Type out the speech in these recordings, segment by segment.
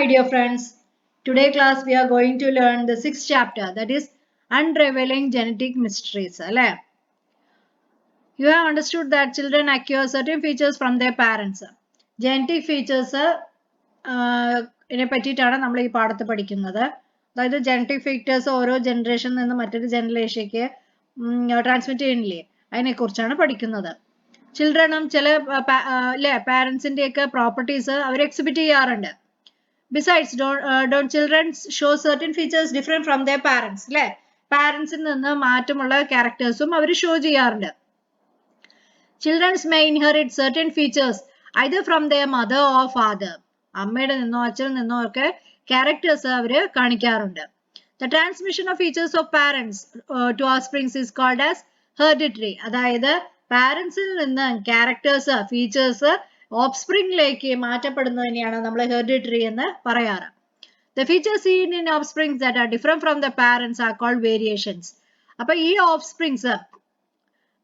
my dear friends. Today class we are going to learn the 6th chapter, that is Unravelling Genetic Mysteries. You have understood that children acquire certain features from their parents. Genetic features ഇതിനെ പറ്റിയിട്ടാണ് നമ്മൾ ഈ പാഠത്തിൽ പഠിക്കുന്നത്. അതായത് genetic features ഓരോ ജനറേഷനിൽ നിന്ന് മറ്റൊരു ജനറേഷനിലേക്ക് ട്രാൻസ്മിറ്റ് ചെയ്യുന്നില്ലേ, അതിനെക്കുറിച്ചാണ് പഠിക്കുന്നത്. ചിൽഡ്രനും ചില പാരൻസിൻ്റെയൊക്കെ പ്രോപ്പർട്ടീസ് അവർ എക്സിബിറ്റ് ചെയ്യാറുണ്ട്. Besides, don't children show certain features different from their parents? Parents in the മാറ്റമുള്ള ക്യാരക്ടേഴ്സും അവർ ഷോ ചെയ്യാറുണ്ട്. Children may inherit certain features either from their mother or father. അമ്മയുടെ നിന്നോ അച്ഛനിൽ നിന്നോ ഒക്കെ ക്യാരക്ടേഴ്സ് അവർ കാണിക്കാറുണ്ട്. The transmission of features of parents to offspring is called as hereditary. അതായത് പാരൻസിൽ നിന്ന് ക്യാരക്ടേഴ്സ് ഫീച്ചേഴ്സ് ഓഫ്സ്പ്രിംഗിലേക്ക് മാറ്റപ്പെടുന്നതിനെയാണ് നമ്മൾ ഹെറിഡിറ്ററി എന്ന് പറയാറ്. The features seen in offsprings that are different from the parents are called variations. അപ്പോൾ ഈ ഓഫ്സ്പ്രിങ്സ്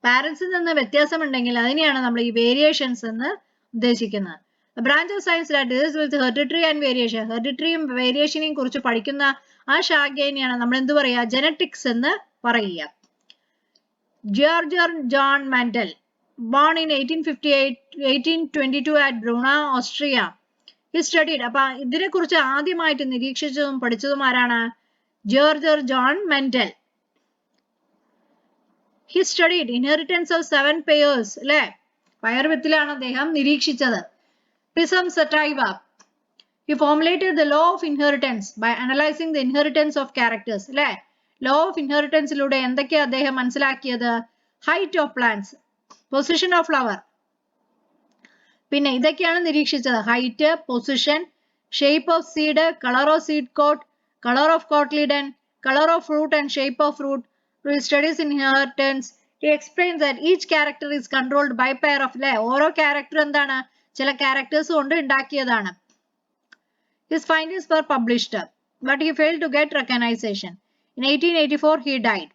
പാരൻസിൽ നിന്ന് വ്യത്യാസമുണ്ടെങ്കിൽ അതിനെയാണ് നമ്മൾ ഈ വേരിയേഷൻസ് എന്ന് ഉദ്ദേശിക്കുന്നത്. The branch of science that deals with hereditary and variation, ഹെറിഡിറ്ററിയും വേരിയേഷനെയും കുറിച്ച് പഠിക്കുന്ന ആ ശാഖയെയാണ് നമ്മൾ എന്ത് പറയുക, ജനറ്റിക്സ് എന്ന് പറയുക. George John Mendel, born in 1822 at Brunna, Austria. He studied. അപ്പൊ ഇതിനെ കുറിച്ച് ആദ്യമായിട്ട് നിരീക്ഷിച്ചതും പഠിച്ചതും ആരാണ്? George John Mendel. He studied inheritance of 7 pairs. അല്ലെ, പയർവിത്തിലാണ് അദ്ദേഹം നിരീക്ഷിച്ചത്. Pisum sativa. He formulated the law of inheritance by analyzing the inheritance of characters. അല്ലെ, law of inheritance ലൂടെ എന്തൊക്കെയാ അദ്ദേഹം മനസ്സിലാക്കിയത്? Height of plants, position of flower, പിന്നെ ഇതൊക്കെയാണ് നിരീക്ഷിച്ചത്. Height, position, shape of seed, colour of seed coat, colour of cotyledon, colour of fruit and shape of fruit. Studies in inheritance. He explains that each character is controlled by pair of, ഓരോ character എന്താണ്, ചില characters കൊണ്ട് ഉണ്ടാക്കിയതാണ്. His findings were published, but he failed to get recognition. In 1884 he died.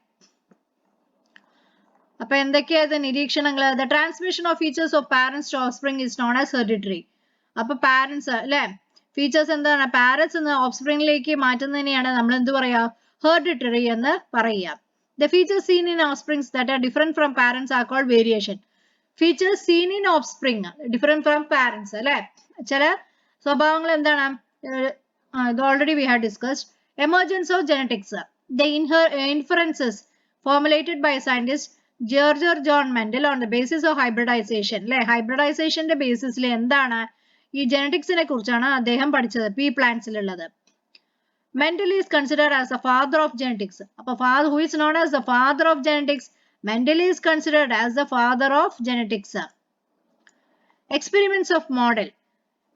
അപ്പൊ എന്തൊക്കെയായത് നിരീക്ഷണങ്ങൾ? The transmission of features of parents to offspring is known as hereditary. അപ്പൊ parents അല്ലെ, features എന്താണ്, പാരൻസ് എന്ന് ഓഫ്സ്പ്രിംഗിലേക്ക് മാറ്റുന്നതിനെയാണ് നമ്മൾ എന്ത് പറയാ, ഹെറിഡിറ്ററി എന്ന് പറയുക. The features seen in offsprings that are different from parents are called variation. Features seen in offspring different from parents അല്ലെ, ചില സ്വഭാവങ്ങൾ എന്താണ്, ഇത് already we have discussed. Emergence of genetics. The inferences formulated by scientists George John Mendel on the basis of hybridization. അല്ലെ, ഹൈബ്രിഡൈസേഷന്റെ ബേസിസിൽ എന്താണ്, ഈ ജനറ്റിക്സിനെ കുറിച്ചാണ് അദ്ദേഹം പഠിച്ചത്, പീ പ്ലാന്റ്സിലുള്ളത്. Mendel is considered as a father of genetics. അപ്പൊ who is known as the father of genetics? Mendel is considered as the father of genetics. Experiments of Mendel.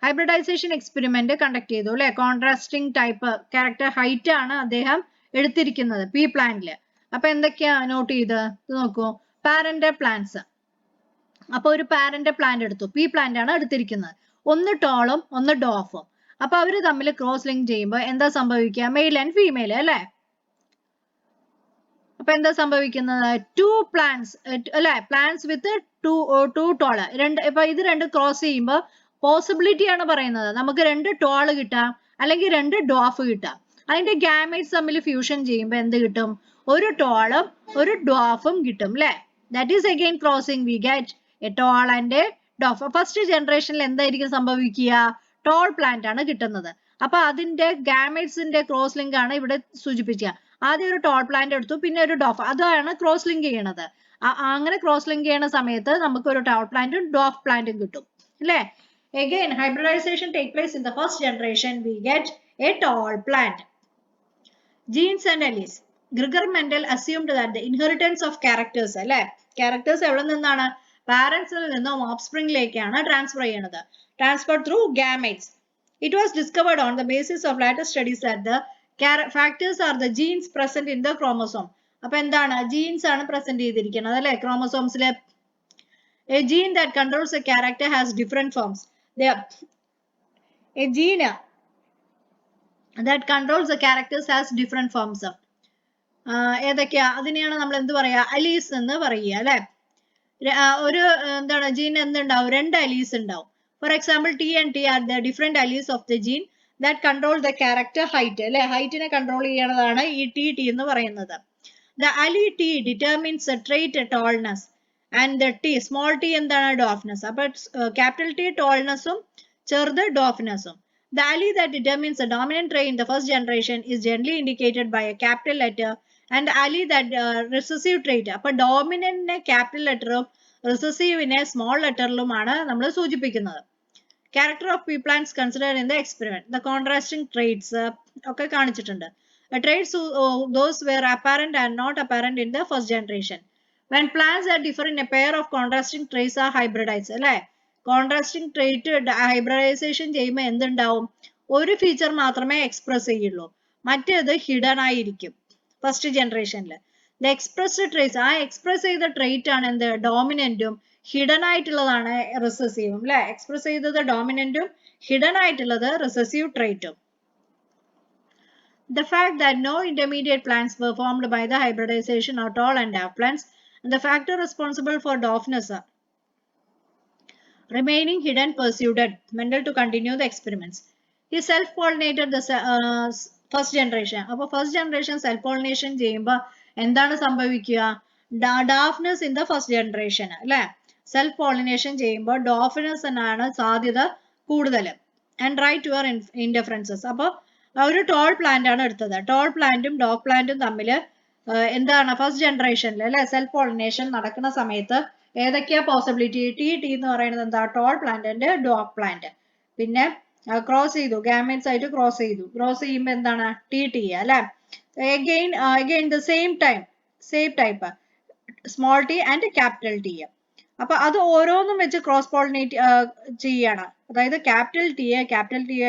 Hybridization experiment conduct ചെയ്തു അല്ലെ, contrasting type character height ആണ് അദ്ദേഹം എടുത്തിരിക്കുന്നത് P പ്ലാന്റില്. അപ്പൊ എന്തൊക്കെയാ not ചെയ്ത് നോക്കൂ, പാരന്റ് പ്ലാന്റ്സ്. അപ്പൊ ഒരു പാരന്റ് പ്ലാന്റ് എടുത്തു, പീ പ്ലാന്റ് ആണ് എടുത്തിരിക്കുന്നത്, ഒന്ന് ടോളും ഒന്ന് ഡോഫും. അപ്പൊ അവര് തമ്മിൽ ക്രോസ് ലിങ്ക് ചെയ്യുമ്പോൾ എന്താ സംഭവിക്കുക, മെയിൽ ആൻഡ് ഫീമെയിൽ അല്ലെ. അപ്പൊ എന്താ സംഭവിക്കുന്നത്, 2 പ്ലാന്റ്സ് അല്ലെ, പ്ലാന്റ്സ് വിത്ത് ടു ടോള്, ഇപ്പൊ ഇത് രണ്ട് ക്രോസ് ചെയ്യുമ്പോൾ പോസിബിലിറ്റി ആണ് പറയുന്നത്, നമുക്ക് 2 ടോള് കിട്ടാം അല്ലെങ്കിൽ 2 ഡോഫ് കിട്ടാം. അതിന്റെ ഗാമേറ്റ്സ് തമ്മിൽ ഫ്യൂഷൻ ചെയ്യുമ്പോൾ എന്ത് കിട്ടും, ഒരു ടോളും ഒരു ഡോഫും കിട്ടും അല്ലെ. That is again crossing, we get a tall and a dwarf. First ജനറേഷനിൽ എന്തായിരിക്കും സംഭവിക്കുക, ടോൾ പ്ലാന്റ് ആണ് കിട്ടുന്നത്. അപ്പൊ അതിന്റെ ഗാമേറ്റ്സിന്റെ ക്രോസ് ലിങ്ക് ആണ് ഇവിടെ സൂചിപ്പിക്കുക. ആദ്യം ഒരു ടോൾ പ്ലാന്റ് എടുത്തു, പിന്നെ ഒരു ഡോഫ്, അതാണ് ക്രോസ് ലിങ്ക് ചെയ്യണത്. അങ്ങനെ ക്രോസ് ലിങ്ക് ചെയ്യുന്ന സമയത്ത് നമുക്ക് ഒരു ടോൾ പ്ലാന്റും ഡോഫ് പ്ലാന്റും കിട്ടും അല്ലെ. Again, hybridization take place in the first generation, we get a tall plant. Genes and alleles. Gregor Mendel assumed that the inheritance of characters അല്ലെ, ക്യാരക്ടേഴ്സ് എവിടെ നിന്നാണ്, പാരൻസിൽ നിന്നും ഓഫ്സ്പ്രിംഗിലേക്കാണ് ട്രാൻസ്ഫർ ചെയ്യുന്നത്, transfer through gametes. It was discovered on the basis of later studies that the factors are the genes present in the chromosome. അപ്പൊ എന്താണ്, jeans ആണ് present ചെയ്തിരിക്കുന്നത് അല്ലെ ക്രോമസോംസിലെ. A gene that controls a character has different forms. A gene that controls the characters has different forms. ഏതൊക്കെയാ, അതിനെയാണ് നമ്മൾ എന്ത് പറയാ, അലീസ് എന്ന് പറയുക അല്ലെ. ഒരു എന്താണ് ജീൻ എന്തുണ്ടാവും, 2 അലീസ് ഉണ്ടാവും. For example, T and T are the different alleles of the gene that control the character height. അല്ലെ ഹൈറ്റിനെ കൺട്രോൾ ചെയ്യണതാണ് ഈ ടി എന്ന് പറയുന്നത്. The allele T determines the trait tallness and the T small t എന്താണ് dwarfness. അപ്പൊ capital T tallness ഉം ചെറുത് dwarfness ഉം. The allele that determines the dominant trait in the first generation is generally indicated by a capital letter and the allele that recessive trait. അപ്പൊ dominant capital letter ഉം recessive small letter ലുമാണ് നമ്മൾ സൂചിപ്പിക്കുന്നത്. Character of pea plants considered in the experiment. The contrasting traits ഒക്കെ കാണിച്ചിട്ടുണ്ട്. Traits those were apparent and not apparent in the first generation. When plants that differ in a pair of contrasting traits are hybridized, അല്ലേ contrasting trait hybridization ചെയ്യുമ്പോൾ എന്തുണ്ടാവും? ഒരു feature മാത്രമേ express ചെയ്യുള്ളൂ, മറ്റേത് hidden ആയിരിക്കും ഫസ്റ്റ് ജനറേഷനിൽ. The expressed traits, ആ എക്സ്പ്രസ് ചെയ്ത ട്രേറ്റ് ആണ് എന്ത്? ഡോമിനന്റും ഹിഡൻ ആയിട്ടുള്ളതാണ് റിസസീവും. അല്ലെ എക്സ്പ്രസ് ചെയ്തത് ഡോമിനന്റും ഹിഡൻ ആയിട്ടുള്ളത് recessive ട്രേറ്റും. The fact that no intermediate plants were formed by the hybridization of tall and dwarf plants and the factor responsible for dwarfness remaining hidden persuaded Mendel to continue the experiments. He self-pollinated the first generation. അപ്പോൾ first generation self-pollination ചെയ്യുമ്പോൾ എന്താണ് സംഭവിക്കുക? Dwarfness in the first generation. അല്ലേ self-pollination ചെയ്യുമ്പോൾ dwarfness എന്നാണ് സാധ്യത കൂടുതൽ. And right to our indifferences. അപ്പോൾ ഒരു ടോൾ പ്ലാന്റ് ആണ് എടുത്തത്. ടോൾ പ്ലാന്റും ഡോഗ് പ്ലാന്റും തമ്മിൽ എന്താണ് ഫസ്റ്റ് ജനറേഷനിൽ അല്ലെ സെൽഫ് പോളിനേഷൻ നടക്കുന്ന സമയത്ത് ഏതൊക്കെയാ പോസിബിലിറ്റി? ടി എന്ന് പറയുന്നത് എന്താ? Toll plant and dog plant. പിന്നെ ക്രോസ് ചെയ്തു, ഗാമേറ്റ്സ് ആയിട്ട് ക്രോസ് ചെയ്തു. ക്രോസ് ചെയ്യുമ്പോൾ എന്താണ്? ടി അല്ലെ. Again the same type small T and capital T. അപ്പൊ അത് ഓരോന്നും വെച്ച് ക്രോസ് പോളിനേറ്റ് ചെയ്യാണ്. അതായത് ക്യാപിറ്റൽ ടി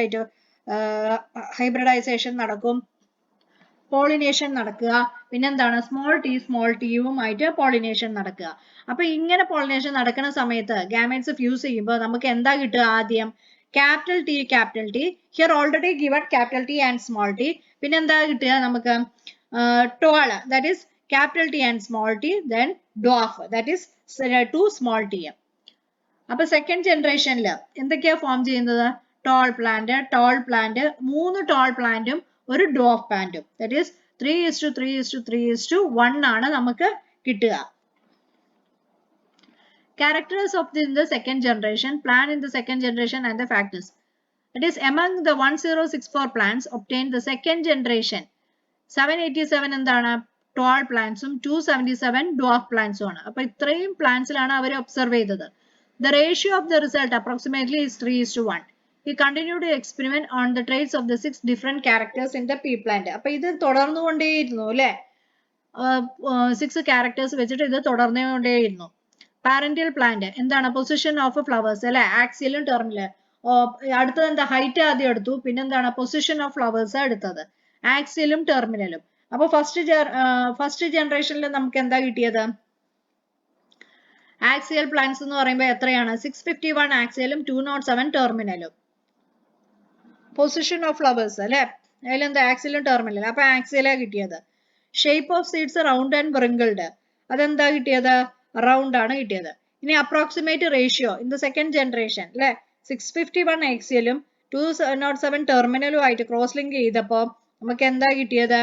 ആയിട്ട് ഹൈബ്രിഡൈസേഷൻ നടക്കും, പോളിനേഷൻ നടക്കുക. പിന്നെന്താണ്? സ്മോൾ ടിയുമായിട്ട് പോളിനേഷൻ നടക്കുക. അപ്പൊ ഇങ്ങനെ പോളിനേഷൻ നടക്കുന്ന സമയത്ത് ഗാമേറ്റ്സ് ഫ്യൂസ് ചെയ്യുമ്പോൾ നമുക്ക് എന്താ കിട്ടുക? ആദ്യം capital T. Here already given capital T and small T. പിന്നെ എന്താ കിട്ടുക നമുക്ക്? Tall, that is capital T and small T, then dwarf, that is 2 small T. അപ്പൊ സെക്കൻഡ് ജനറേഷനിൽ എന്തൊക്കെയാ ഫോം ചെയ്യുന്നത്? ടോൾ പ്ലാന്റ്, 3 ടോൾ പ്ലാന്റും ഒരു ഡ്വാർഫ് പ്ലാന്റും, ദാറ്റ് ഈസ് 3:3:3:1 ആണ് നമുക്ക് കിട്ടുക. Characters of the second generation, plant in the second generation and the factors. It is among the 1064 plants obtained the second generation. 787 എന്താണ്? ടോൾ പ്ലാന്റ്സും 277 ഡ്വാർഫ് പ്ലാന്റ്സും ആണ്. അപ്പൊ ഇത്രയും പ്ലാന്റ്സിലാണ് അവർ ഒബ്സർവ് ചെയ്തത്. The ratio of the result approximately is 3:1. He continued to experiment on the traits of the 6 different characters in the pea plant. അപ്പൊ ഇത് തുടർന്നുകൊണ്ടേയിരുന്നു അല്ലെ, 6 characters വെച്ചിട്ട് ഇത് തുടർന്നുകൊണ്ടേയിരുന്നു. പാരന്റൽ പ്ലാന്റ് എന്താണ്? പൊസിഷൻ ഓഫ് ഫ്ലവേഴ്സ് അല്ലെ, ആക്സിയലും ടെർമിനലും. അടുത്തത് എന്താ? ഹൈറ്റ് ആദ്യം എടുത്തു, പിന്നെന്താണ്? പൊസിഷൻ ഓഫ് ഫ്ലവേഴ്സ് എടുത്തത്, ആക്സിയലും ടെർമിനലും. അപ്പൊ ഫസ്റ്റ് ജനറേഷനിൽ നമുക്ക് എന്താ കിട്ടിയത്? ആക്സിയൽ പ്ലാന്റ്സ് എന്ന് പറയുമ്പോൾ എത്രയാണ്? 651 ആക്സിയലും 207 ടെർമിനലും. പൊസിഷൻ ഓഫ് ഫ്ലവേഴ്സ് അല്ലെ, അതിലെന്താ? ആക്സിയലും ടെർമിനലും. അപ്പൊ ആക്സിയലാ കിട്ടിയത്. Shape of seeds round and wrinkled, അതെന്താ കിട്ടിയത്? റൗണ്ട് ആണ് കിട്ടിയത്. ഇനി approximate ratio in the second generation അല്ലെ, 651 ആക്സിയലും 207 ടെർമിനലും ആയിട്ട് ക്രോസ് ലിങ്ക് ചെയ്തപ്പോ നമുക്ക് എന്താ കിട്ടിയത്?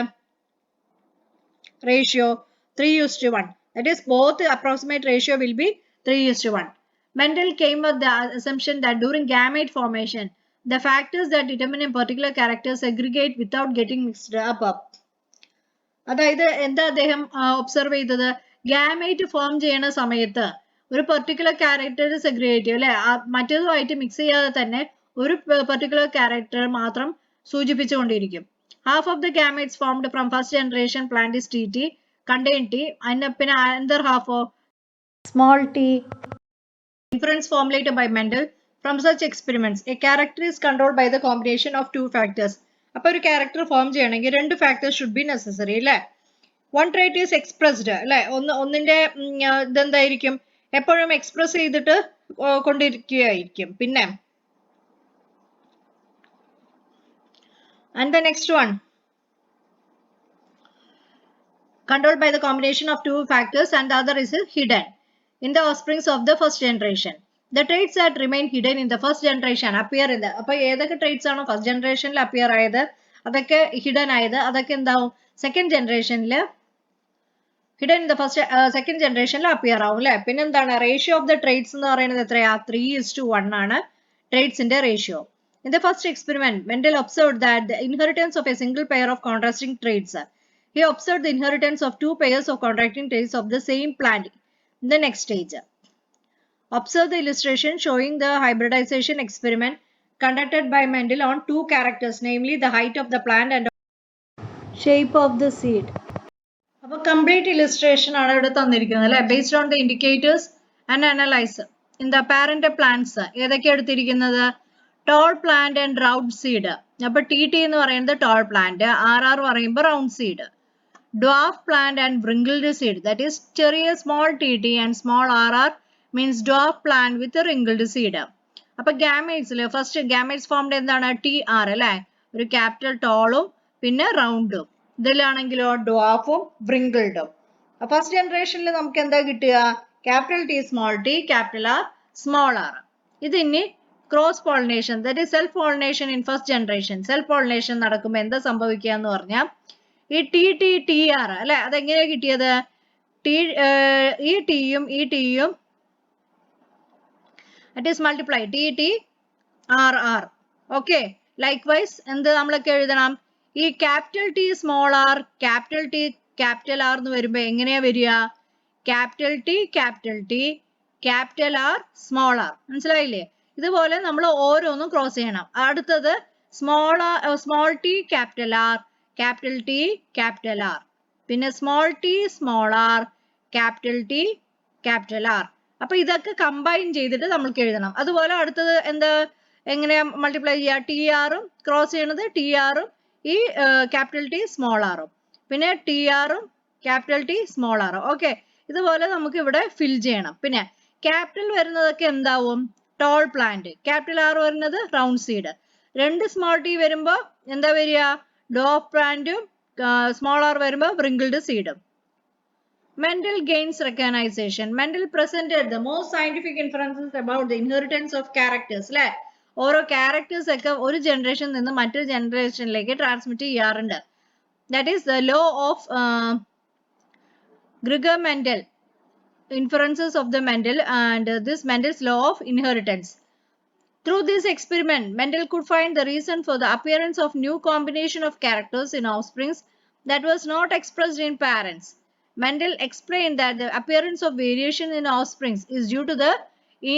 Ratio 3:1. That is, both approximate ratio will be 3:1. Mendel came with the assumption that during gamete formation, the factors that determine a particular character segregate without getting mixed up. അതായത് എന്താ അദ്ദേഹം observe ചെയ്തത്? Gamete form ചെയ്യുന്ന സമയത്ത് ഒരു particular character segregate ചെയ്യും അല്ലെ, മറ്റേതുമായിട്ട് mix ചെയ്യാതെ തന്നെ ഒരു പെർട്ടിക്കുലർ ക്യാരക്ടർ മാത്രം സൂചിപ്പിച്ചുകൊണ്ടിരിക്കും. Half of the gametes formed from first generation plant is TT, contain T, and പിന്നെ another half of small t. Inference formulated by Mendel from such experiments. A character is controlled by the combination of 2 factors. അപ്പോൾ ഒരു character form ചെയ്യണമെങ്കിൽ 2 factors should be necessary അല്ലേ. One trait is expressed അല്ലെ, ഒന്നിന്റെ ഇതെന്തായിരിക്കും? എപ്പോഴും express ചെയ്തിട്ട് കൊണ്ടിരിക്കുകയായിരിക്കും. പിന്നെ and the next one, controlled by the combination of 2 factors and the other is hidden in the offsprings of the first generation. The traits that remain hidden in the first generation appear in the appo edakku traits aano first generation il appear aayathu adakke hidden aayathu adakke endavum second generation il hidden in the first second generation il appear avum alle pinne endana ratio of the traits ennu parayunnathu etraya 3:1 aanu traits inde ratio. In the first experiment, Mendel observed that the inheritance of a single pair of contrasting traits. He observed the inheritance of two pairs of contrasting traits of the same plant in the next stage. Observe the illustration showing the hybridization experiment conducted by Mendel on two characters, namely the height of the plant and shape of the seed. A complete illustration based on the indicators and analyze in the parent plants. Tall plant and round seed. TT is the tall plant, RR is round seed. Dwarf plant and wrinkled seed, that is cherry small TT and small RR means dwarf plant with a wrinkled seed. Gametes, first gametes formed TR, ഒരു capital tall പിന്നെ round. ഇതിലാണെങ്കിലോ dwarf wrinkled. First generation നമുക്ക് എന്താ കിട്ടുക? Capital T small t, capital R small r. ഇതിനി cross pollination, that is self pollination in first generation. Self pollination നടക്കുമ്പോൾ എന്താ സംഭവിക്കുക എന്ന് പറഞ്ഞാൽ ഈ ടി ടി ടി ആർ അല്ലെ അതെങ്ങനെയാ കിട്ടിയത്? ഈ ടിയും it is multiply T T R R. Okay, likewise എന്ത് നമ്മളൊക്കെ എഴുതണം? ഈ capital T small R capital T capital R എന്ന് വരുമ്പോ എങ്ങനെയാ വരിക? Capital T capital R small R. മനസ്സിലായില്ലേ? ഇതുപോലെ നമ്മൾ ഓരോന്നും ക്രോസ് ചെയ്യണം. അടുത്തത് small T capital R capital T capital R, പിന്നെ small t small r capital T capital R. അപ്പൊ ഇതൊക്കെ കമ്പൈൻ ചെയ്തിട്ട് നമുക്ക് എഴുതണം. അതുപോലെ അടുത്തത് എന്താ, എങ്ങനെയാ മൾട്ടിപ്ലൈ ചെയ്യുക? ടി ആറും ക്രോസ് ചെയ്യണത് ടി ആറും ഈ ക്യാപിറ്റൽ ടി സ്മോൾ ആറും പിന്നെ ടി ആറും ക്യാപിറ്റൽ ടി സ്മോൾ ആറും. ഓക്കെ, ഇതുപോലെ നമുക്ക് ഇവിടെ ഫിൽ ചെയ്യണം. പിന്നെ ക്യാപിറ്റൽ വരുന്നതൊക്കെ എന്താവും? Toll plant. ക്യാപിറ്റൽ ആർ വരുന്നത് റൗണ്ട് സീഡ്. രണ്ട് സ്മോൾ ടി വരുമ്പോ എന്താ വരിക? dwarf plant, small r വരുമ്പോ wrinkled seed. Mendel gains recognition. Mendel presented the most scientific inferences about the inheritance of characters. അല്ലെ, ഓരോ characters ഒക്കെ ഒരു generation നിന്ന് മറ്റൊരു generationലേക്ക് ട്രാൻസ്മിറ്റ് ചെയ്യാറുണ്ട്. That is the law of Gregor Mendel. Inferences of the Mendel and this Mendel's law of inheritance. Through this experiment, Mendel could find the reason for the appearance of new combination of characters in offsprings that was not expressed in parents. Mendel explained that the appearance of variation in offsprings is due to the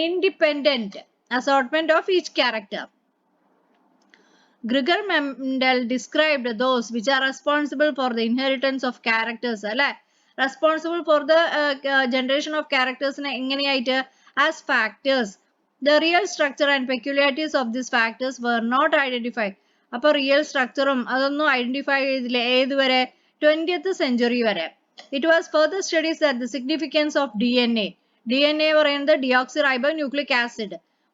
independent assortment of each character. Gregor Mendel described those which are responsible for the inheritance of characters. Responsible for the generation of characters as factors. The real structure and peculiarities of these factors were not identified. അപ്പോൾ real സ്ട്രക്ചറും അതൊന്നും identify ചെയ്തില്ല. ഏതുവരെ? 20th century വരെ. It was further studies that the significance of DNA. DNA പറയുന്നത് deoxyribonucleic acid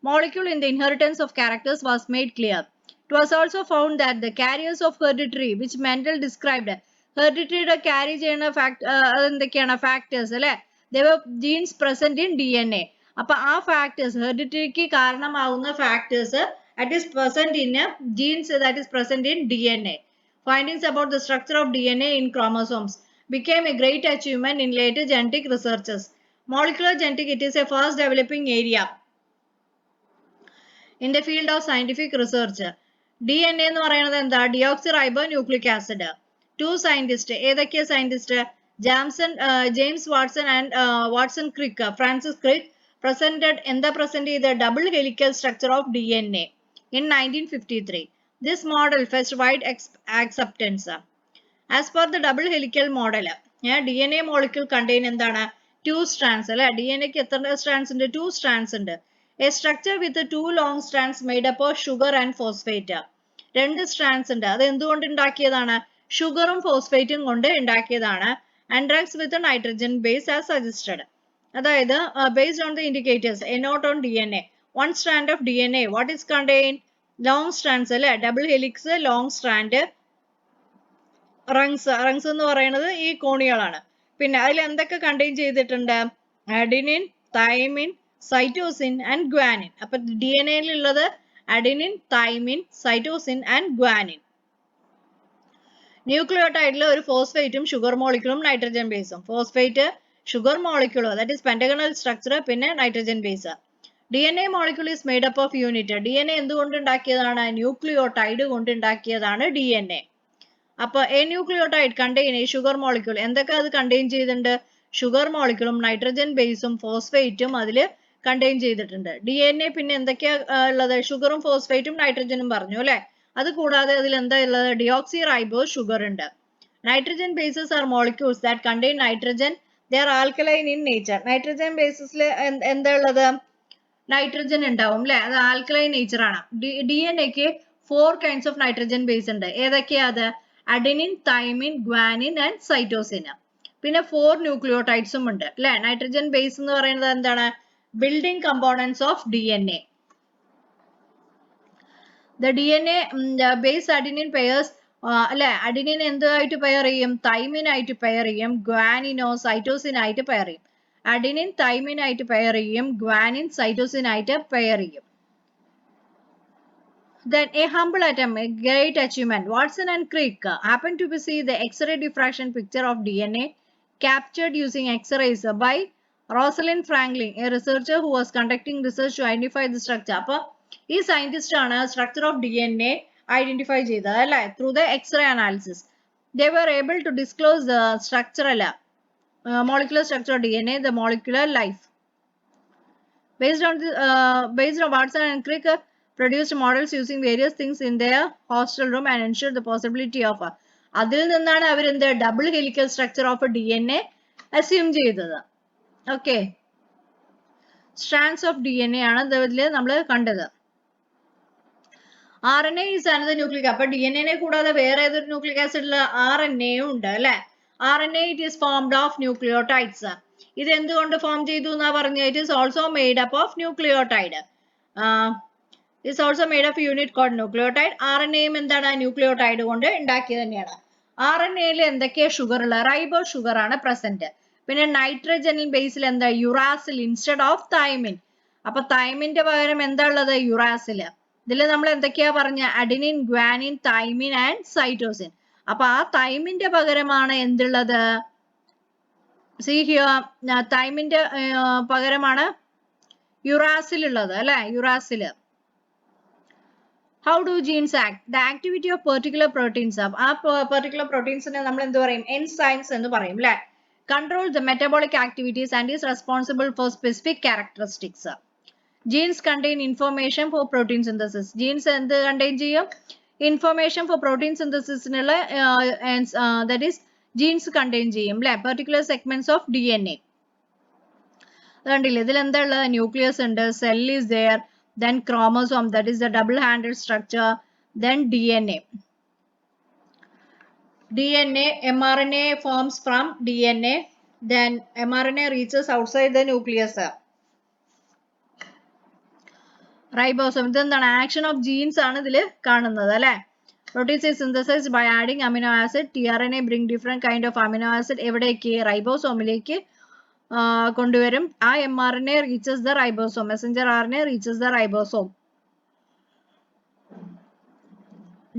molecule in the inheritance of characters was made clear. It was also found that the carriers of hereditary, which Mendel described, hereditary carry ചെയ്യുന്ന എന്തൊക്കെയാണ് factors അല്ലെ? They were genes present in DNA. അപ്പോൾ ആ factors, ഹെറിഡിറ്ററിക്ക് കാരണമാകുന്ന factors that is present in genes that is present in DNA. Findings about the structure of DNA in chromosomes became a great achievement in later genetic researches. Molecular genetics, it is a fast developing area in the field of scientific research. DNA എന്ന് പറയുന്നത് എന്താ? deoxyribonucleic acid. Two scientists, ഏതൊക്കെയാ scientist? James Watson and Watson Crick, Francis Crick present the double helical structure of DNA in 1953. This model faced wide acceptance. As per the double helical model, DNA molecule contain എന്താണ്? 2 strands അല്ലെ? DNA ക്ക് എത്ര strands ഉണ്ട്? 2 strands ഉണ്ട്. A structure with 2 long strands made up of sugar and phosphate. 2 strands ഉണ്ട്. അത് എന്തുകൊണ്ട് ഉണ്ടാക്കിയതാണ്? ഷുഗറും ഫോസ്ഫേറ്റും കൊണ്ട് ഉണ്ടാക്കിയതാണ്. Anthrax with a nitrogen base as suggested. അതായത് based on the indicators, a note on DNA. One strand of DNA, what is contained? Long strands അല്ലെ? Double helix, long strand, rungs എന്ന് പറയുന്നത് ഈ കോണികളാണ്. പിന്നെ അതിൽ എന്തൊക്കെ കണ്ടെയ്ൻ ചെയ്തിട്ടുണ്ട്? Adenine, thymine, cytosine and guanine. അപ്പോൾ DNA ഉള്ളത് adenine, thymine, cytosine and guanine. ന്യൂക്ലിയോടൈഡിൽ ഒരു ഫോസ്ഫേറ്റും ഷുഗർ മോളിക്യൂളും നൈട്രജൻ ബേസും. Phosphate sugar molecule that is pentagonal structure, പിന്നെ nitrogen base. DNA molecule is made up of unit. DNA എന്തുകൊണ്ട് ഉണ്ടാക്കിയതാണ്? ന്യൂക്ലിയോടൈഡ് കൊണ്ട് ഉണ്ടാക്കിയതാണ് DNA. അപ്പൊ എ ന്യൂക്ലിയോടൈഡ് കണ്ടെയ്ൻ ഈ ഷുഗർ മോളിക്യൂൾ എന്തൊക്കെ അത് കണ്ടെയ്ൻ ചെയ്തിട്ടുണ്ട്? ഷുഗർ മോളിക്യൂളും നൈട്രജൻ ബേസും ഫോസ്ഫേറ്റും അതിൽ കണ്ടെയ്ൻ ചെയ്തിട്ടുണ്ട്. DNA പിന്നെ എന്തൊക്കെയാ ഉള്ളത്? ഷുഗറും ഫോസ്ഫേറ്റും നൈട്രജനും പറഞ്ഞു അല്ലെ. അത് കൂടാതെ അതിൽ എന്താ ഉള്ളത്? ഡിയോക്സി റൈബോസ് ഷുഗർ ഉണ്ട്. Nitrogen bases are molecules that contain nitrogen. They are alkaline in nature. Nitrogen ബേസിസിൽ എന്താ ഉള്ളത്? നൈട്രജൻ ഉണ്ടാവും അല്ലെ. അത് ആൽക്കലൈൻ നേച്ചർ ആണ്. DNA-ക്ക് 4 kinds of നൈട്രജൻ ബേസ് ഉണ്ട്. ഏതൊക്കെയാ അത്? Adenine, thymine, guanine and cytosine. പിന്നെ 4 ന്യൂക്ലിയോടൈഡ്സും ഉണ്ട് അല്ലെ. നൈട്രജൻ ബേസ് എന്ന് പറയുന്നത് എന്താണ്? Building components of DNA. The DNA base adenine pairs അല്ലെ. അഡിനിൻ എന്തായിട്ട് പെയർ ചെയ്യും? തൈമിൻ ആയിട്ട് പെയർ ചെയ്യും. ഗ്വാനിനോ സൈറ്റോസിൻ ആയിട്ട് പെയർ ചെയ്യും. അഡിനിൻ തൈമിൻ ആയിട്ട് പെയർ ചെയ്യും. ഗ്വാനിൻ സൈറ്റോസിൻ ആയിട്ട് പെയർ ചെയ്യും. Then a humble atom, a great achievement. Watson and Crick happened to see the X-ray diffraction picture of DNA captured using X-rays by Rosalind Franklin, a researcher who was conducting research to identify the structure. അപ്പോൾ ഈ scientist ആണ് structure of DNA identify ചെയ്തത് അല്ലെ. Through the X-ray analysis they were able to disclose the structural molecular structure of DNA, the molecular life. Based on Watson and Crick produced models using various things in their hostel room and ensured the possibility of അതിൽ നിന്നാണ് അവർ എന്ത് double helical structure of DNA assume ചെയ്തത്. Okay, strands of DNA ആണ് ഇതിൽ നമ്മൾ കണ്ടത്. RNA is another nucleic acid. അപ്പോൾ DNA കൂടാതെ വേറെ ഏതൊരു ന്യൂക്ലിക് ആസിഡിൽ RNA ഉണ്ട് അല്ലെ. RNA it is formed of nucleotides. ഇത് എന്തുകൊണ്ട് ഫോം ചെയ്തു എന്നാ പറഞ്ഞത്? It is also made up of nucleotide. It is also made of a unit called nucleotide. RNA എന്താണ്? ന്യൂക്ലിയോടൈഡ് കൊണ്ട് ഉണ്ടാക്കിയത് തന്നെയാണ്. RNA-യിൽ എന്തൊക്കെയാ ഷുഗർ ഉള്ളത്? റൈബോ ഷുഗർ ആണ് പ്രസന്റ്. പിന്നെ നൈട്രജനിൽ ബേസിൽ എന്താ? Uracil instead of thymine. അപ്പൊ തൈമിന്റെ പകരം എന്താ ഉള്ളത്? യുറാസില്. ഇതിൽ നമ്മൾ എന്തൊക്കെയാ പറഞ്ഞ? Adenine, guanine, thymine and cytosine. അപ്പൊ ആ തൈമിന്റെ പകരമാണ് എന്തുള്ളത്? തൈമിന്റെ പകരമാണ് യുറാസിൽ ഉള്ളത് അല്ലെ. യുറാസില്. How do genes act? The activity of particular proteins. ആ particular proteins-നെ നമ്മൾ എന്ത് പറയും? Enzymes എന്ന് പറയും അല്ലെ. Controls the metabolic activities and is responsible for specific characteristics. Genes contain information for protein synthesis. Genes എന്ത് contain ചെയ്യും? Information for protein synthesis നുള്ള that is genes contain ചെയ്യും അല്ലെ. Particular segments of DNA. കണ്ടില്ലേ ഇതിൽ എന്താ ഉള്ളത്? ന്യൂക്ലിയസ് ഉണ്ട്, cell is there, then chromosome, that is the double-handed structure, then DNA. mRNA forms from DNA, then mRNA reaches outside the nucleus. Ribosome ഇതെന്താണ്? Action of genes ആണ് ഇതിൽ കാണുന്നത് അല്ലെ. Proteins is synthesized by adding amino acid. tRNA bring different kind of amino acid എവിടേക്ക്? റൈബോസോമിലേക്ക് കൊണ്ടുവരും. ആ mRNA reaches the ribosome. Messenger RNA reaches the ribosome.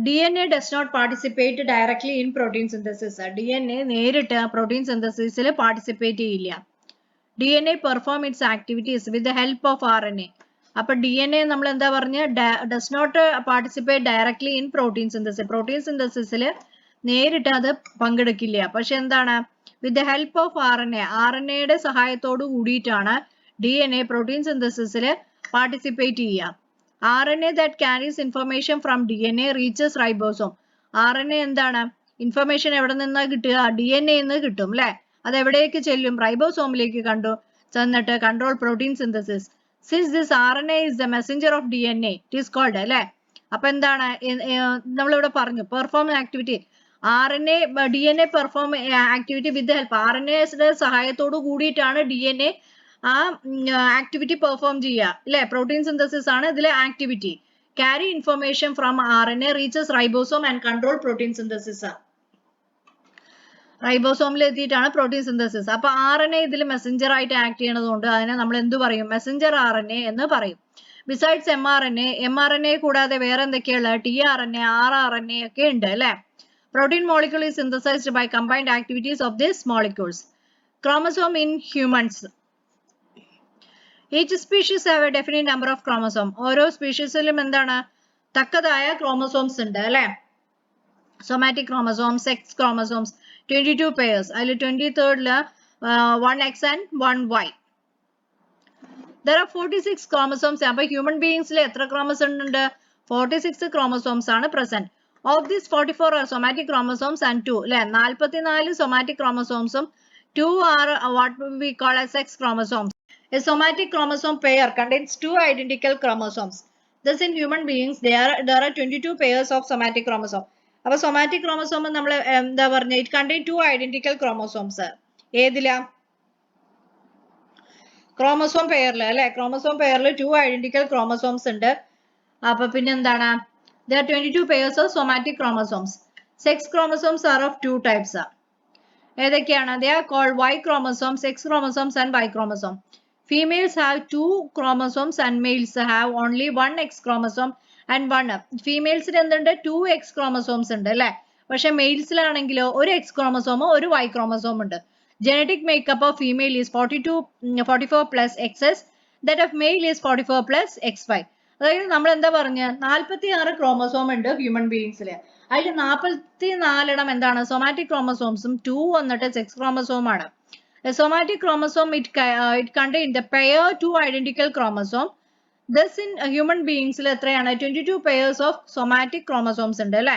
DNA does not participate directly in protein synthesis. DNA നേരിട്ട് protein synthesis ൽ participate ചെയ്യില്ല. DNA perform its activities with the help of RNA. അപ്പൊ DNA നമ്മൾ എന്താ പറഞ്ഞ? does not participate directly in protein synthesis. protein synthesis ൽ നേരിട്ട് അത് പങ്കെടുക്കില്ല. പക്ഷെ എന്താണ്? with the help of RNA. RNA-യുടെ സഹായത്തോടു കൂടിയിട്ടാണ് DNA protein synthesis ൽ participate ചെയ്യുക. RNA that carries information from DNA reaches ribosome. RNA എന്താണ്? ഇൻഫർമേഷൻ എവിടെ നിന്നാ കിട്ടുക? DNA നിന്ന് കിട്ടും അല്ലെ. അത് എവിടേക്ക് ചെല്ലും? റൈബോസോമിലേക്ക് ചെന്നിട്ട് control protein synthesis. Since this RNA is the messenger of DNA, it is called അല്ലെ. അപ്പൊ എന്താണ്? നമ്മളിവിടെ പറഞ്ഞു perform activity. RNA DNA perform activity with the help. RNA-യുടെ സഹായത്തോടു കൂടിയിട്ടാണ് DNA ആ ആക്ടിവിറ്റി പെർഫോം ചെയ്യുക അല്ലെ. പ്രോട്ടീൻ സിന്തസിസ് ആണ് ഇതിലെ activity. carry information from RNA reaches ribosome and control protein synthesis. റൈബോസോമിൽ എത്തിയിട്ടാണ് പ്രോട്ടീൻ സിന്തസിസ്. അപ്പൊ RNA ഇതിൽ മെസ്സഞ്ചർ ആയിട്ട് ആക്ട് ചെയ്യണതുകൊണ്ട് അതിനെ നമ്മൾ എന്ത് പറയും? മെസ്സഞ്ചർ RNA എന്ന് പറയും. ബിസൈഡ്സ് mRNA കൂടാതെ വേറെ എന്തൊക്കെയുള്ള tRNA, rRNA ഒക്കെ ഉണ്ട് അല്ലെ. Protein molecule is synthesized by combined activities of these molecules. Chromosome in humans. Each species have a definite number of chromosomes. ഓരോ സ്പീഷീസിലും എന്താണ്? തക്കതായ chromosomes ഉണ്ട് അല്ലെ. Somatic chromosomes, sex chromosomes, 22 pairs. അതിൽ 23rd 1X and 1Y. There are 46 chromosomes. അപ്പോൾ human beings എത്ര chromosomes ഉണ്ട്? 46 chromosomes ആണ് present. Of these 44 are somatic chromosomes and 2 അല്ലെ. 44 somatic chromosomes 2 are what we call as sex chromosomes. A somatic chromosome pair contains 2 identical chromosomes. Thus in human beings there are 22 pairs of somatic chromosomes. അപ്പോൾ somatic chromosome നമ്മൾ എന്താ പറഞ്ഞ it contains 2 identical chromosomes. ഏതിലാ? Chromosome പെയറിൽ അല്ലെ. Chromosome പെയറിൽ 2 identical chromosomes ഉണ്ട്. അപ്പൊ പിന്നെ എന്താണ്? There are 22 pairs of somatic chromosomes. Sex chromosomes are of 2 types. ഏതൊക്കെയാണ്? They are called Y chromosomes, X chromosomes and Y chromosome. Females have 2 chromosomes and males have only 1 X chromosome and 1 F. Females എന്തുണ്ട്? 2 X chromosomes ഉണ്ട് അല്ലെ. പക്ഷെ മെയിൽസിലാണെങ്കിലോ ഒരു X chromosome ഒരു Y chromosome ഉണ്ട്. Genetic makeup of female is 44 plus XS. That of male is 44 plus XY. അതായത് നമ്മൾ എന്താ പറഞ്ഞ 46 ക്രോമസോം ഉണ്ട് ഹ്യൂമൻ ബീയിങ്സില്. അതിൽ 44 എന്താണ്? സൊമാറ്റിക് ക്രോമസോംസും 2 വന്നിട്ട് സെക്സ് ക്രോമസോം ആണ്. Somatic chromosome it contain the pair 2 identical chromosome. Thus in human beings എത്രയാണ്? 22 pairs of somatic chromosomes ഉണ്ട് അല്ലെ.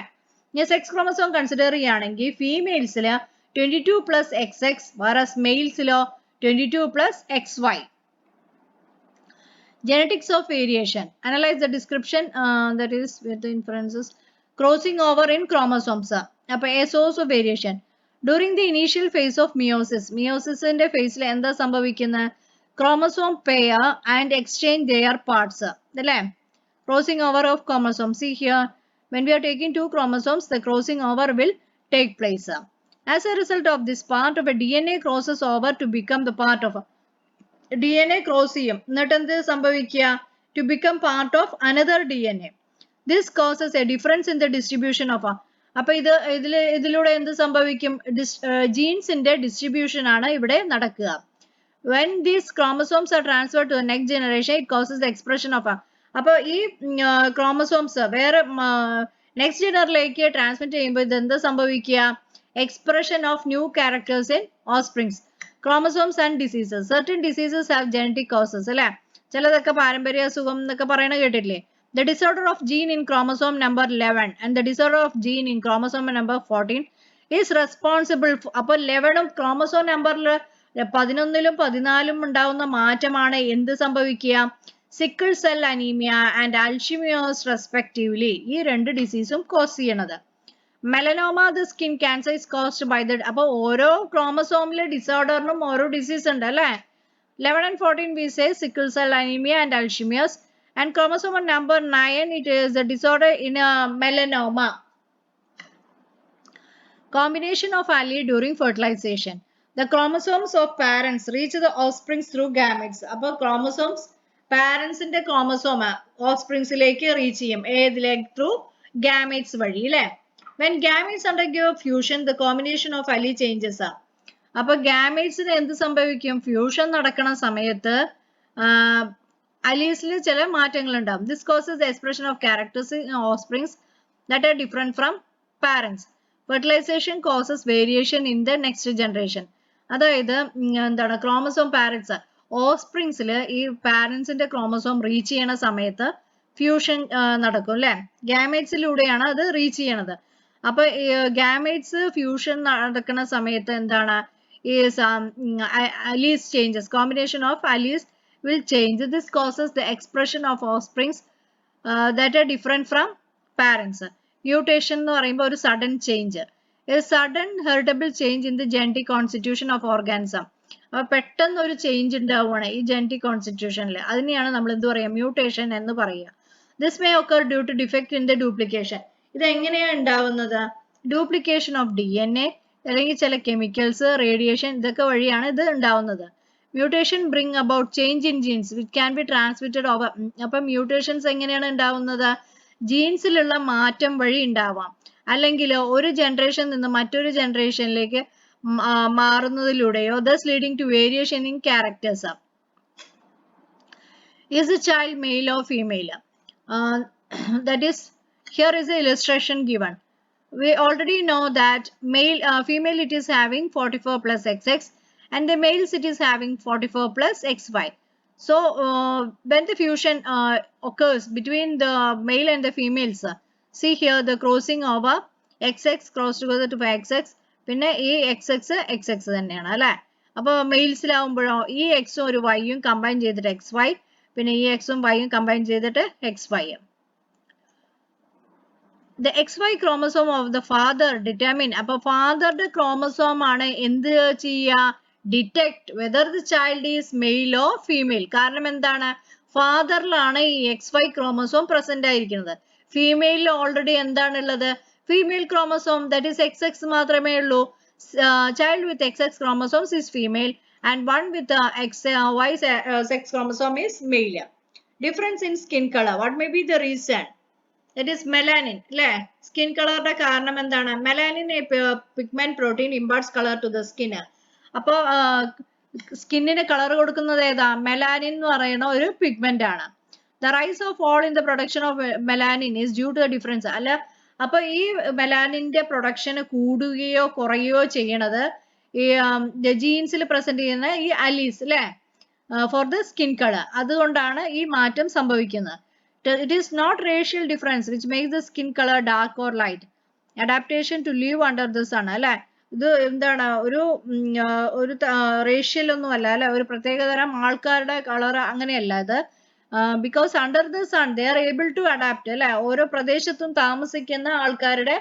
ഇനി സെക്സ് ക്രോമസോം കൺസിഡർ ചെയ്യുകയാണെങ്കിൽ ഫീമെയിൽസില് 22 plus XX whereas മെയിൽസിലോ 22 plus XY. Genetics of variation. Analyze the description that is with the inferences. Crossing over in chromosomes. അപ്പോൾ a source of variation. During the initial phase of meiosis. Meiosisന്റെ ഫേസിൽ എന്താ സംഭവിക്കുന്നത്? Chromosome pair and exchange their parts. അല്ലേ? Crossing over of chromosomes. See here, when we are taking 2 chromosomes, the crossing over will take place. As a result of this, part of a DNA crosses over to become the part of DNA cross ചെയ്യും. എന്നിട്ട് എന്ത് സംഭവിക്കുക? To become part of another DNA. This causes a difference in the distribution of അപ്പൊ ഇതിലൂടെ എന്ത് സംഭവിക്കും? ജീൻസിന്റെ distribution ആണ് ഇവിടെ നടക്കുക. When these chromosomes are transferred to the next generation, it causes the expression of അപ്പൊ ഈ ക്രോമസോംസ് വേറെ നെക്സ്റ്റ് ജനറിലേക്ക് ട്രാൻസ്മിറ്റ് ചെയ്യുമ്പോൾ ഇത് എന്താ സംഭവിക്കുക? Expression of new characters in offsprings. Chromosomes and diseases. Certain diseases have genetic causes അല്ലെ. ചിലതൊക്കെ പാരമ്പര്യ അസുഖം എന്നൊക്കെ പറയണ കേട്ടില്ലേ? The disorder of gene in chromosome number 11 and the disorder of gene in chromosome number 14 is responsible for അപ്പോൾ 11 chromosome നമ്പറിൽ 11ലും 14ലും ഉണ്ടാവുന്ന മാറ്റമാണ് എന്ത് സംഭവിക്കുക? Sickle cell anaemia and Alzheimer's respectively. ഈ രണ്ട് ഡിസീസും കോസ് ചെയ്യണത്. Melanoma the skin cancer is caused by the അപ്പോൾ ഓരോ ക്രോമസോമിലെ ഡിസോർഡറിനും ഓരോ ഡിസീസ് ഉണ്ട് അല്ലേ. 11 and 14 we say sickle cell anemia and Alzheimer's, and chromosome number 9 it is a disorder in melanoma. Combination of allele during fertilization. The chromosomes of parents reach the offsprings through gametes. അപ്പോൾ chromosomes പാരൻസിന്റെ chromosome ഓഫ്സ്പ്രിങ്സിലേക്ക് reach ചെയ്യും. ഏതിലേക്ക്? Through gametes വഴി അല്ലേ. When gametes undergo fusion, the combination of allele changes. അപ്പൊ ഗാമേറ്റ്സിന് എന്ത് സംഭവിക്കും? Fusion നടക്കുന്ന സമയത്ത് അലീസിൽ ചില മാറ്റങ്ങൾ ഉണ്ടാവും. This causes the expression of characters in offsprings that are different from parents. Fertilization causes variation in the next generation. അതായത് എന്താണ്? ക്രോമസോം പാരൻസ് ഓഫ്സ്പ്രിങ്സിൽ ഈ പാരൻസിന്റെ ക്രോമസോം റീച്ച് ചെയ്യണ സമയത്ത് ഫ്യൂഷൻ നടക്കും അല്ലെ. ഗാമേറ്റ്സിലൂടെയാണ് അത് റീച്ച് ചെയ്യണത്. അപ്പൊ ഗാമേറ്റ്സ് ഫ്യൂഷൻ നടക്കുന്ന സമയത്ത് എന്താണ്? Is alleles changes. Combination of alleles will change. This causes the expression of offsprings that are different from parents. Mutation എന്ന് പറയുമ്പോൾ ഒരു sudden change. A sudden heritable change in the genetic constitution of organism. അപ്പൊ പെട്ടെന്ന് ഒരു change ഉണ്ടാവുകയാണ് ഈ genetic കോൺസ്റ്റിറ്റ്യൂഷനിൽ. അതിനെയാണ് നമ്മൾ എന്ത് പറയുക? മ്യൂട്ടേഷൻ എന്ന് പറയുക. This may occur due to defect in the duplication. ഇത് എങ്ങനെയാണ് ഉണ്ടാവുന്നത്? Duplication of DNA അല്ലെങ്കിൽ ചില കെമിക്കൽസ്, റേഡിയേഷൻ ഇതൊക്കെ വഴിയാണ് ഇത് ഉണ്ടാവുന്നത്. Mutation bring about change in genes which can be transmitted over. അപ്പം മ്യൂട്ടേഷൻസ് എങ്ങനെയാണ് ഉണ്ടാവുന്നത്? ജീൻസിലുള്ള മാറ്റം വഴി ഉണ്ടാവാം, അല്ലെങ്കിൽ ഒരു ജനറേഷൻ നിന്ന് മറ്റൊരു ജനറേഷനിലേക്ക് മാറുന്നതിലൂടെയോ, thus leading to variation in characters. Is the child male or female? That is, here is the illustration given. We already know that female it is having 44 plus XX, and the males it is having 44 plus XY. So when the fusion occurs between the male and the females, see here the crossing over XX cross together to XX, പിന്നെ ഈ XX XX തന്നെയാണ് അല്ലേ. അപ്പോൾ മെയിൽസിലാവുമ്പോഴോ ഈ എക്സും ഒരു വൈയും combine ചെയ്തിട്ട് XY, പിന്നെ ഈ എക്സും വൈയും കമ്പൈൻ ചെയ്തിട്ട് XY. The XY chromosome of the father determine. അപ്പോൾ ഫാദറുടെ ക്രോമസോം ആണ് എന്ത് ചെയ്യുക? Detect whether the child is male or female. കാരണം എന്താണ്? ഫാദറിലാണ് ഈ XY ക്രോമസോം പ്രസന്റ് ആയിരിക്കുന്നത്. ഫീമെയിലിൽ ഓൾറെഡി എന്താണുള്ളത്? Female chromosome, that is XX മാത്രമേ ഉള്ളൂ. Child with XX chromosomes is female and one with XY sex chromosome is male. Difference in skin color. What may be the reason? That is melanin. അല്ലേ? Skin കളറുടെ കാരണം എന്താണ്? Melanin pigment protein imparts color to the skin. അപ്പോൾ സ്കിന്നിന് colour കൊടുക്കുന്നത് ഏതാ? Melanin എന്ന് പറയുന്ന ഒരു പിഗ്മെന്റ് ആണ്. The rise or fall in the production of melanin is due to the difference. അല്ല, അപ്പൊ ഈ മെലാനിന്റെ പ്രൊഡക്ഷൻ കൂടുകയോ കുറയുകയോ ചെയ്യണത് ഈ ജീൻസിൽ പ്രസന്റ് ചെയ്യുന്ന ഈ അലീസ് അല്ലെ, ഫോർ ദ സ്കിൻ കളർ, അതുകൊണ്ടാണ് ഈ മാറ്റം സംഭവിക്കുന്നത്. It is not racial difference which makes the skin color dark or light. Adaptation to live under the sun അല്ലെ. ഇത് എന്താണ്? ഒരു റേഷ്യൽ ഒന്നും അല്ല അല്ലെ, ഒരു പ്രത്യേകതരം ആൾക്കാരുടെ കളർ അങ്ങനെയല്ല ഇത്. because under the sun they are able to adapt അല്ലെ. ഓരോ പ്രദേശത്തും താമസിക്കുന്ന ആൾക്കാരുടെ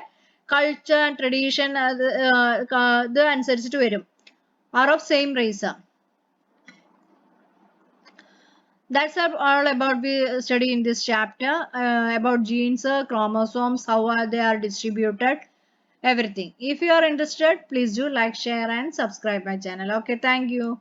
കൾച്ചർ ട്രഡീഷൻ ഇത് അനുസരിച്ചിട്ട് വരും. are of same race. That's all about we study in this chapter about genes, chromosomes, how they are distributed, everything. If you are interested, please do like, share and subscribe my channel. Okay, thank you.